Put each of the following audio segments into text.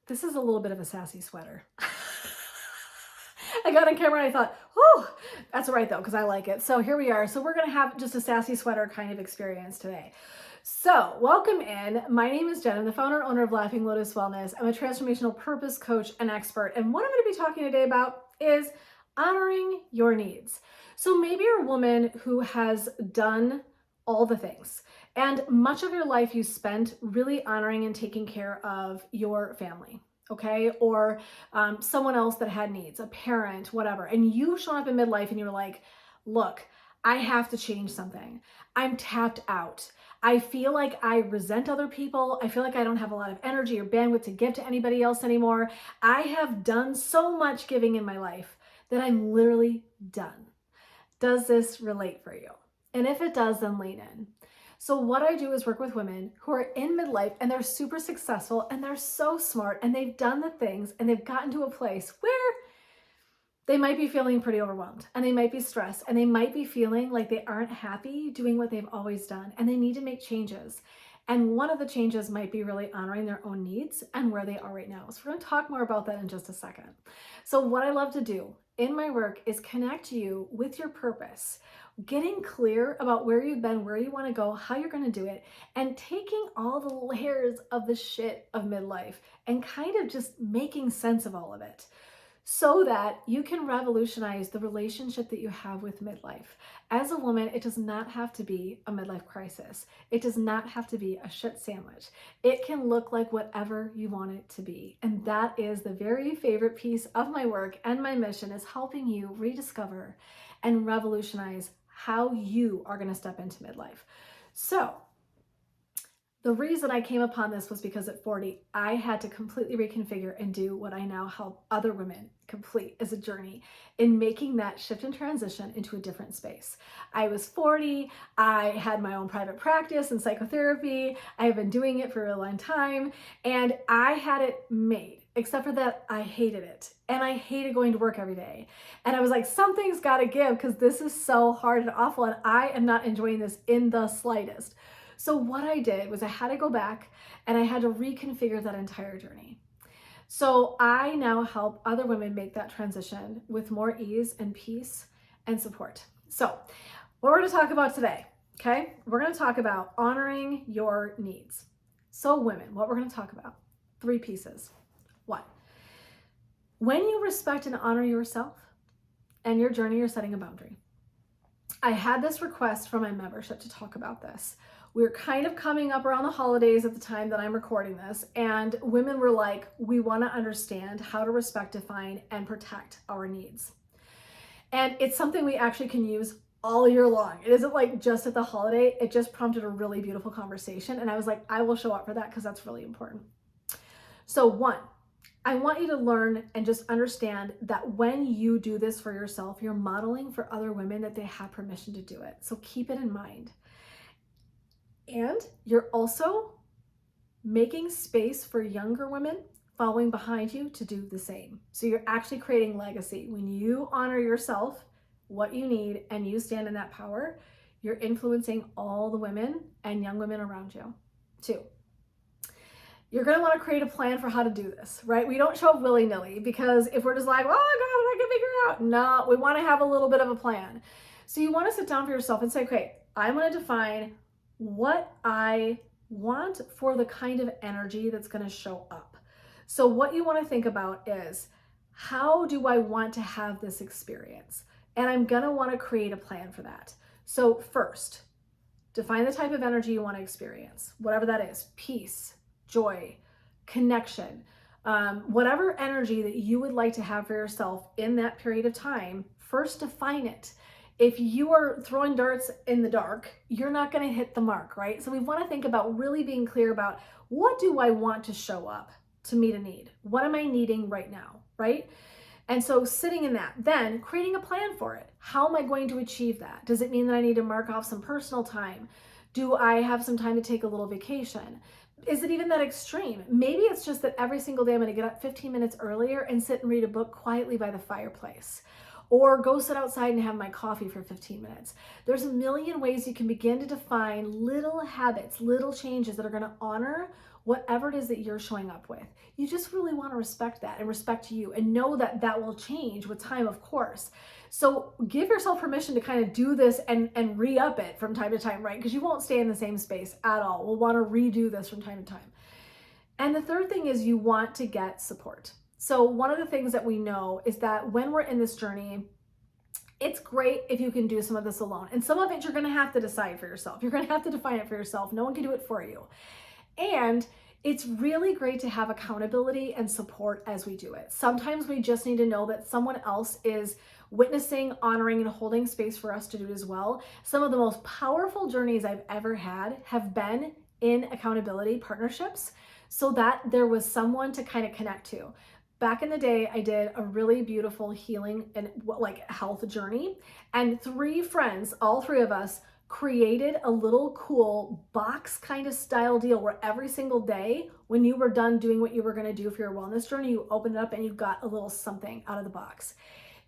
This is a little bit of a sassy sweater. I got on camera and I thought, oh, that's right though, because I like it. So here we are. So we're going to have just a sassy sweater kind of experience today. So welcome in. My name is Jen. I'm the founder and owner of Laughing Lotus Wellness. I'm a transformational purpose coach and expert. And what I'm going to be talking today about is honoring your needs. So maybe you're a woman who has done all the things, and much of your life you spent really honoring and taking care of your family, okay? Or someone else that had needs, a parent, whatever. And you show up in midlife and you're like, look, I have to change something. I'm tapped out. I feel like I resent other people. I feel like I don't have a lot of energy or bandwidth to give to anybody else anymore. I have done so much giving in my life that I'm literally done. Does this relate for you? And if it does, then lean in. So what I do is work with women who are in midlife and they're super successful and they're so smart and they've done the things and they've gotten to a place where they might be feeling pretty overwhelmed and they might be stressed and they might be feeling like they aren't happy doing what they've always done and they need to make changes. And one of the changes might be really honoring their own needs and where they are right now. So we're going to talk more about that in just a second. So what I love to do in my work is connect you with your purpose, getting clear about where you've been, where you want to go, how you're going to do it, and taking all the layers of the shit of midlife and kind of just making sense of all of it, so that you can revolutionize the relationship that you have with midlife. As a woman, it does not have to be a midlife crisis. It does not have to be a shit sandwich. It can look like whatever you want it to be. And that is the very favorite piece of my work and my mission, is helping you rediscover and revolutionize how you are going to step into midlife. So the reason I came upon this was because at 40, I had to completely reconfigure and do what I now help other women complete as a journey in making that shift and transition into a different space. I was 40, I had my own private practice in psychotherapy, I have been doing it for a long time, and I had it made, except for that I hated it. And I hated going to work every day. And I was like, something's gotta give because this is so hard and awful and I am not enjoying this in the slightest. So what I did was I had to go back and I had to reconfigure that entire journey. So I now help other women make that transition with more ease and peace and support. So what we're going to talk about today, okay? We're going to talk about honoring your needs. So women, what we're going to talk about, 3 pieces. 1, when you respect and honor yourself and your journey, you're setting a boundary. I had this request from my membership to talk about this. We're kind of coming up around the holidays at the time that I'm recording this, and women were like, we want to understand how to respect, define, and protect our needs. And it's something we actually can use all year long. It isn't like just at the holiday. It just prompted a really beautiful conversation, and I was like, I will show up for that because that's really important. So 1, I want you to learn and just understand that when you do this for yourself, you're modeling for other women that they have permission to do it. So keep it in mind. And you're also making space for younger women following behind you to do the same. So you're actually creating legacy. When you honor yourself, what you need, and you stand in that power, you're influencing all the women and young women around you. 2, you're going to want to create a plan for how to do this, right? We don't show up willy-nilly, because if we're just like, oh, I can figure it out. No, we want to have a little bit of a plan. So you want to sit down for yourself and say, okay, I'm going to define what I want for the kind of energy that's going to show up. So what you want to think about is, how do I want to have this experience? And I'm going to want to create a plan for that. So first, define the type of energy you want to experience, whatever that is: peace, joy, connection, whatever energy that you would like to have for yourself in that period of time. First, define it. If you are throwing darts in the dark, you're not going to hit the mark, right? So we want to think about really being clear about, what do I want to show up to meet a need? What am I needing right now, right? And so sitting in that, then creating a plan for it. How am I going to achieve that? Does it mean that I need to mark off some personal time? Do I have some time to take a little vacation? Is it even that extreme? Maybe it's just that every single day I'm going to get up 15 minutes earlier and sit and read a book quietly by the fireplace, or go sit outside and have my coffee for 15 minutes. There's a million ways you can begin to define little habits, little changes that are going to honor whatever it is that you're showing up with. You just really want to respect that and respect you and know that that will change with time, of course. So give yourself permission to kind of do this and re-up it from time to time, right? Because you won't stay in the same space at all. We'll want to redo this from time to time. And the third thing is you want to get support. So one of the things that we know is that when we're in this journey, it's great if you can do some of this alone. And some of it you're going to have to decide for yourself. You're going to have to define it for yourself. No one can do it for you. And it's really great to have accountability and support as we do it. Sometimes we just need to know that someone else is witnessing, honoring, and holding space for us to do it as well. Some of the most powerful journeys I've ever had have been in accountability partnerships, so that there was someone to kind of connect to. Back in the day, I did a really beautiful healing and like health journey, and 3 friends, all 3 of us, created a little cool box kind of style deal where every single day when you were done doing what you were going to do for your wellness journey, you opened it up and you got a little something out of the box.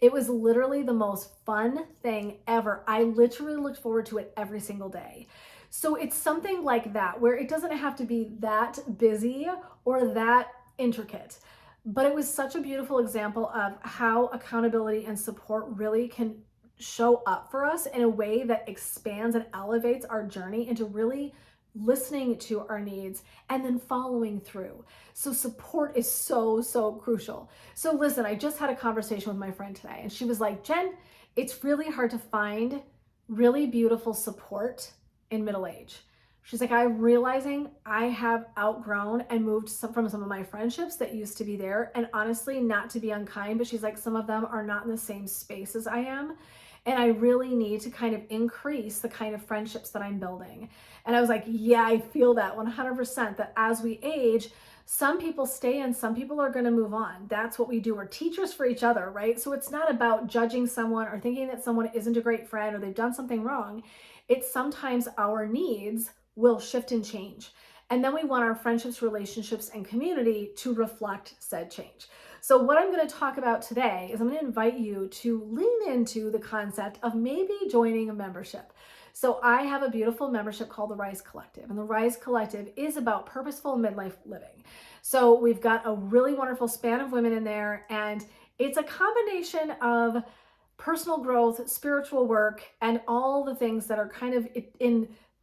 It was literally the most fun thing ever. I literally looked forward to it every single day. So it's something like that where it doesn't have to be that busy or that intricate. But it was such a beautiful example of how accountability and support really can show up for us in a way that expands and elevates our journey into really listening to our needs and then following through. So support is so, so crucial. So listen, I just had a conversation with my friend today and she was like, Jen, it's really hard to find really beautiful support in middle age. She's like, I'm realizing I have outgrown and moved from some of my friendships that used to be there. And honestly, not to be unkind, but she's like, some of them are not in the same space as I am. And I really need to kind of increase the kind of friendships that I'm building. And I was like, yeah, I feel that 100%, that as we age, some people stay and some people are going to move on. That's what we do. We're teachers for each other, right? So it's not about judging someone or thinking that someone isn't a great friend or they've done something wrong. It's sometimes our needs will shift and change. And then we want our friendships, relationships, and community to reflect said change. So what I'm going to talk about today is I'm going to invite you to lean into the concept of maybe joining a membership. So I have a beautiful membership called the Rise Collective, and the Rise Collective is about purposeful midlife living. So we've got a really wonderful span of women in there, and it's a combination of personal growth, spiritual work, and all the things that are kind of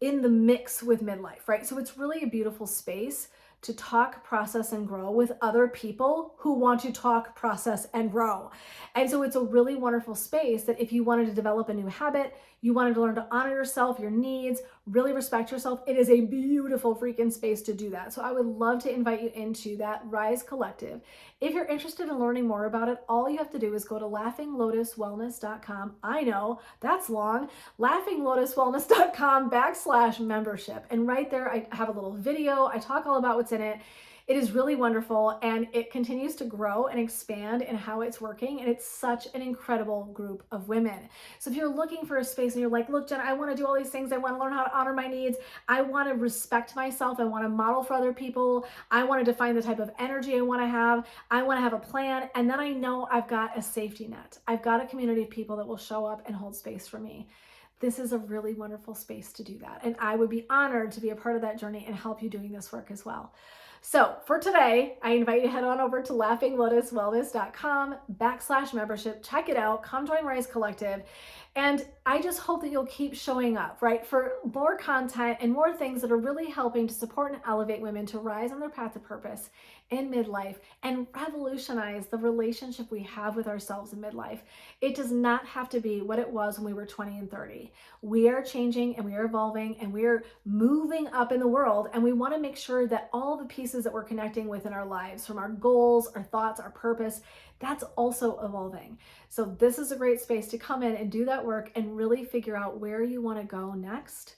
in the mix with midlife, right? So it's really a beautiful space to talk, process, and grow with other people who want to talk, process, and grow. And so it's a really wonderful space that if you wanted to develop a new habit, you wanted to learn to honor yourself, your needs, really respect yourself, it is a beautiful freaking space to do that. So I would love to invite you into that Rise Collective. If you're interested in learning more about it, all you have to do is go to laughinglotuswellness.com. I know, that's long. laughinglotuswellness.com/membership. And right there, I have a little video. I talk all about what's in it. It is really wonderful, and it continues to grow and expand in how it's working, and it's such an incredible group of women. So if you're looking for a space and you're like, look, Jen, I want to do all these things. I want to learn how to honor my needs. I want to respect myself. I want to model for other people. I want to define the type of energy I want to have. I want to have a plan, and then I know I've got a safety net. I've got a community of people that will show up and hold space for me. This is a really wonderful space to do that, and I would be honored to be a part of that journey and help you doing this work as well. So for today, I invite you to head on over to laughinglotuswellness.com/membership. Check it out. Come join Rise Collective. And I just hope that you'll keep showing up, right, for more content and more things that are really helping to support and elevate women to rise on their path to purpose in midlife and revolutionize the relationship we have with ourselves in midlife. It does not have to be what it was when we were 20 and 30. We are changing and we are evolving and we're moving up in the world, and we want to make sure that all the pieces that we're connecting with in our lives, from our goals, our thoughts, our purpose, that's also evolving. So this is a great space to come in and do that work and really figure out where you want to go next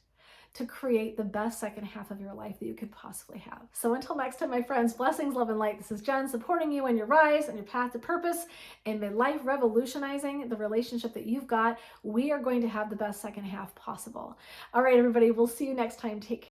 to create the best second half of your life that you could possibly have. So until next time, my friends, blessings, love, and light. This is Jen, supporting you in your rise and your path to purpose and midlife, revolutionizing the relationship that you've got. We are going to have the best second half possible. All right, everybody, we'll see you next time. Take care.